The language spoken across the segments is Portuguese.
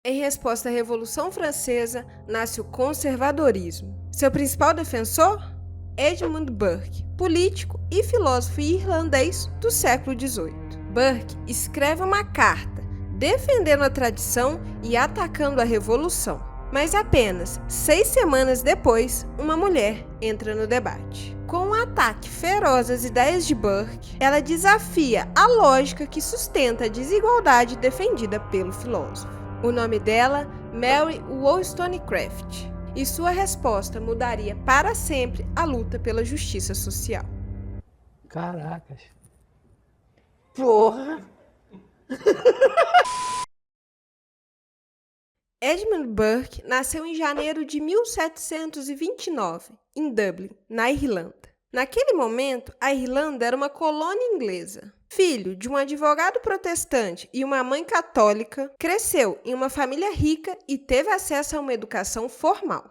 Em resposta à Revolução Francesa, nasce o conservadorismo. Seu principal defensor? Edmund Burke, político e filósofo irlandês do século XVIII. Burke escreve uma carta defendendo a tradição e atacando a Revolução. Mas apenas 6 semanas depois, uma mulher entra no debate. Com um ataque feroz às ideias de Burke, ela desafia a lógica que sustenta a desigualdade defendida pelo filósofo. O nome dela, Mary Wollstonecraft, e sua resposta mudaria para sempre a luta pela justiça social. Caracas. Porra! Edmund Burke nasceu em janeiro de 1729, em Dublin, na Irlanda. Naquele momento, a Irlanda era uma colônia inglesa. Filho de um advogado protestante e uma mãe católica, cresceu em uma família rica e teve acesso a uma educação formal.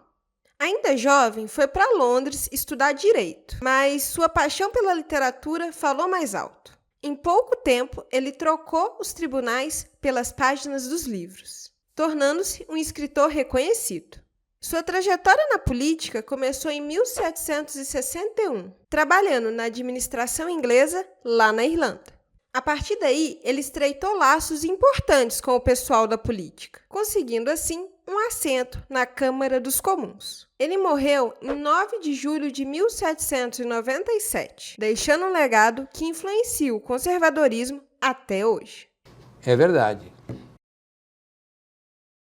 Ainda jovem, foi para Londres estudar direito, mas sua paixão pela literatura falou mais alto. Em pouco tempo, ele trocou os tribunais pelas páginas dos livros, tornando-se um escritor reconhecido. Sua trajetória na política começou em 1761, trabalhando na administração inglesa lá na Irlanda. A partir daí, ele estreitou laços importantes com o pessoal da política, conseguindo assim um assento na Câmara dos Comuns. Ele morreu em 9 de julho de 1797, deixando um legado que influencia o conservadorismo até hoje. É verdade.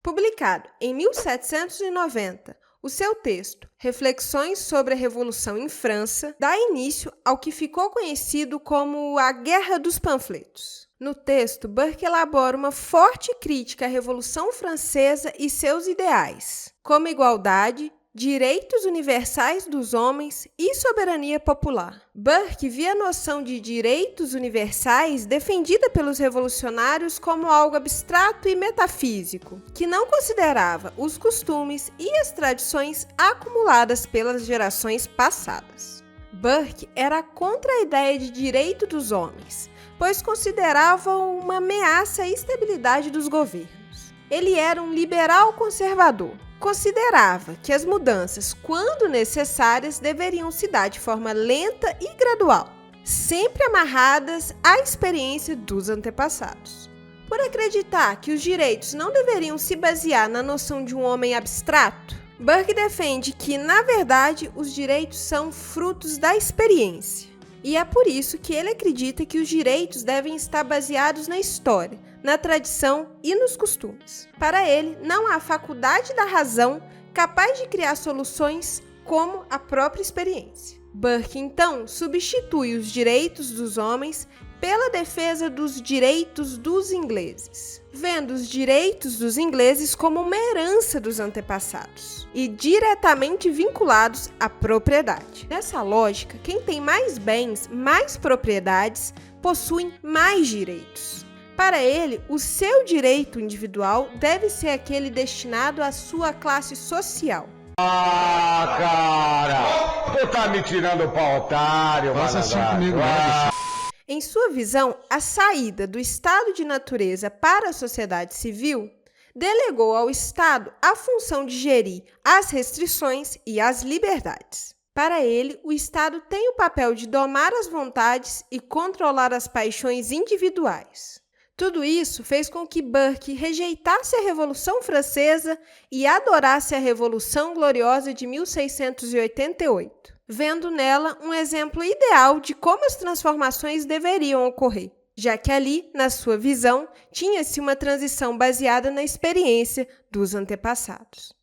Publicado em 1790, o seu texto, Reflexões sobre a Revolução em França, dá início ao que ficou conhecido como a Guerra dos Panfletos. No texto, Burke elabora uma forte crítica à Revolução Francesa e seus ideais, como igualdade, direitos universais dos homens e soberania popular. Burke via a noção de direitos universais defendida pelos revolucionários como algo abstrato e metafísico, que não considerava os costumes e as tradições acumuladas pelas gerações passadas. Burke era contra a ideia de direito dos homens, pois considerava uma ameaça à estabilidade dos governos. Ele era um liberal conservador. Considerava que as mudanças, quando necessárias, deveriam se dar de forma lenta e gradual, sempre amarradas à experiência dos antepassados. Por acreditar que os direitos não deveriam se basear na noção de um homem abstrato, Burke defende que, na verdade, os direitos são frutos da experiência. E é por isso que ele acredita que os direitos devem estar baseados na história, na tradição e nos costumes. Para ele, não há faculdade da razão capaz de criar soluções como a própria experiência. Burke, então, substitui os direitos dos homens pela defesa dos direitos dos ingleses, vendo os direitos dos ingleses como uma herança dos antepassados e diretamente vinculados à propriedade. Nessa lógica, quem tem mais bens, mais propriedades, possui mais direitos. Para ele, o seu direito individual deve ser aquele destinado à sua classe social. Ah, cara! Tu tá me tirando pra otário, mano. Faça assim comigo, né? Em sua visão, a saída do estado de natureza para a sociedade civil delegou ao Estado a função de gerir as restrições e as liberdades. Para ele, o Estado tem o papel de domar as vontades e controlar as paixões individuais. Tudo isso fez com que Burke rejeitasse a Revolução Francesa e adorasse a Revolução Gloriosa de 1688, vendo nela um exemplo ideal de como as transformações deveriam ocorrer, já que ali, na sua visão, tinha-se uma transição baseada na experiência dos antepassados.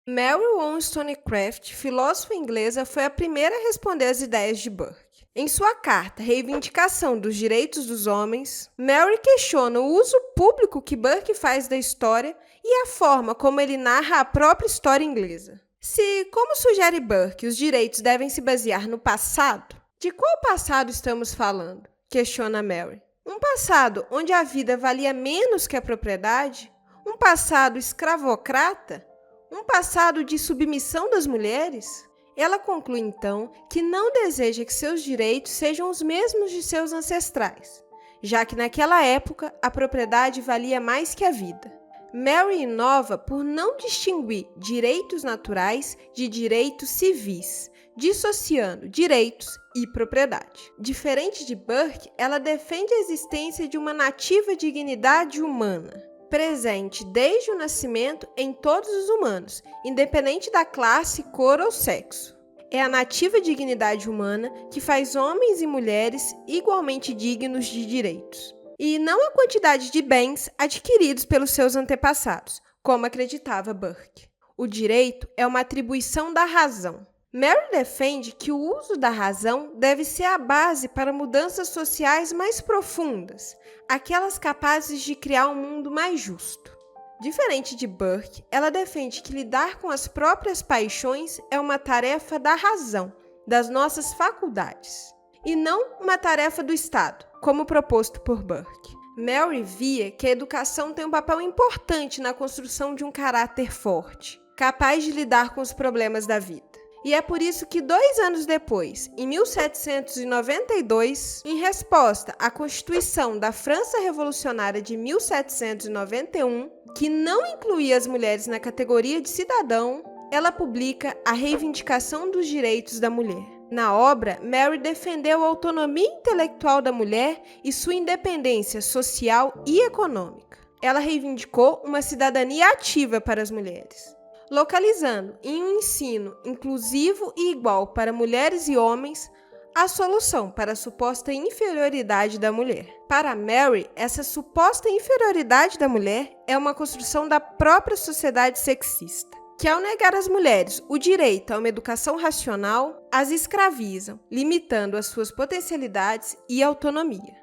Mary Wollstonecraft, filósofa inglesa, foi a primeira a responder às ideias de Burke. Em sua carta Reivindicação dos Direitos dos Homens, Mary questiona o uso público que Burke faz da história e a forma como ele narra a própria história inglesa. Se, como sugere Burke, os direitos devem se basear no passado, de qual passado estamos falando? Questiona Mary. Um passado onde a vida valia menos que a propriedade? Um passado escravocrata? Um passado de submissão das mulheres? Ela conclui, então, que não deseja que seus direitos sejam os mesmos de seus ancestrais, já que naquela época a propriedade valia mais que a vida. Mary inova por não distinguir direitos naturais de direitos civis, dissociando direitos e propriedade. Diferente de Burke, ela defende a existência de uma nativa dignidade humana, presente desde o nascimento em todos os humanos, independente da classe, cor ou sexo. É a nativa dignidade humana que faz homens e mulheres igualmente dignos de direitos, e não a quantidade de bens adquiridos pelos seus antepassados, como acreditava Burke. O direito é uma atribuição da razão. Mary defende que o uso da razão deve ser a base para mudanças sociais mais profundas, aquelas capazes de criar um mundo mais justo. Diferente de Burke, ela defende que lidar com as próprias paixões é uma tarefa da razão, das nossas faculdades, e não uma tarefa do Estado, como proposto por Burke. Mary via que a educação tem um papel importante na construção de um caráter forte, capaz de lidar com os problemas da vida. E é por isso que 2 anos depois, em 1792, em resposta à Constituição da França Revolucionária de 1791, que não incluía as mulheres na categoria de cidadão, ela publica A Reivindicação dos Direitos da Mulher. Na obra, Mary defendeu a autonomia intelectual da mulher e sua independência social e econômica. Ela reivindicou uma cidadania ativa para as mulheres, localizando em um ensino inclusivo e igual para mulheres e homens a solução para a suposta inferioridade da mulher. Para Mary, essa suposta inferioridade da mulher é uma construção da própria sociedade sexista, que ao negar às mulheres o direito a uma educação racional, as escravizam, limitando as suas potencialidades e autonomia.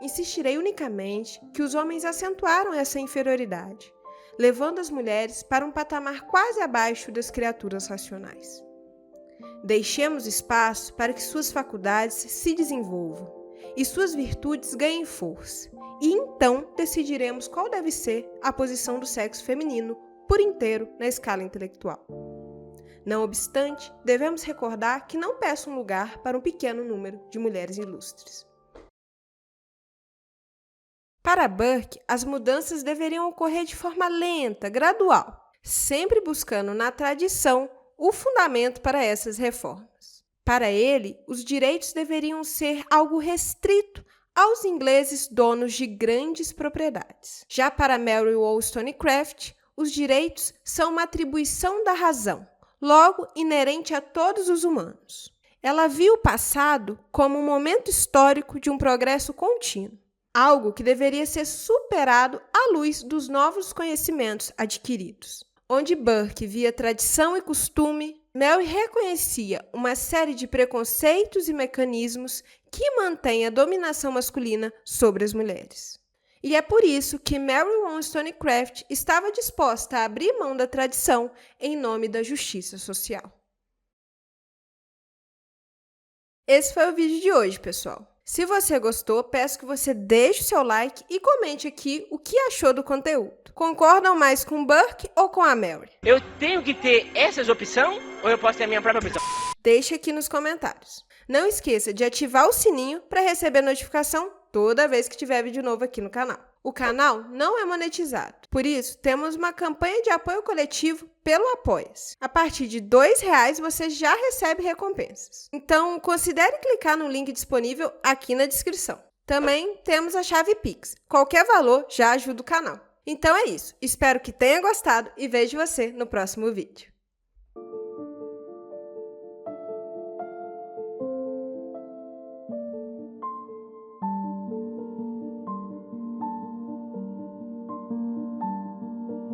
Insistirei unicamente que os homens acentuaram essa inferioridade, levando as mulheres para um patamar quase abaixo das criaturas racionais. Deixemos espaço para que suas faculdades se desenvolvam e suas virtudes ganhem força, e então decidiremos qual deve ser a posição do sexo feminino por inteiro na escala intelectual. Não obstante, devemos recordar que não peço um lugar para um pequeno número de mulheres ilustres. Para Burke, as mudanças deveriam ocorrer de forma lenta, gradual, sempre buscando na tradição o fundamento para essas reformas. Para ele, os direitos deveriam ser algo restrito aos ingleses donos de grandes propriedades. Já para Mary Wollstonecraft, os direitos são uma atribuição da razão, logo inerente a todos os humanos. Ela viu o passado como um momento histórico de um progresso contínuo, algo que deveria ser superado à luz dos novos conhecimentos adquiridos. Onde Burke via tradição e costume, Mary reconhecia uma série de preconceitos e mecanismos que mantêm a dominação masculina sobre as mulheres. E é por isso que Mary Wollstonecraft estava disposta a abrir mão da tradição em nome da justiça social. Esse foi o vídeo de hoje, pessoal. Se você gostou, peço que você deixe o seu like e comente aqui o que achou do conteúdo. Concordam mais com Burke ou com a Mary? Eu tenho que ter essas opções ou eu posso ter a minha própria opção? Deixe aqui nos comentários. Não esqueça de ativar o sininho para receber notificação toda vez que tiver vídeo novo aqui no canal. O canal não é monetizado, por isso temos uma campanha de apoio coletivo pelo Apoia-se. A partir de R$2 você já recebe recompensas. Então considere clicar no link disponível aqui na descrição. Também temos a chave Pix. Qualquer valor já ajuda o canal. Então é isso. Espero que tenha gostado e vejo você no próximo vídeo.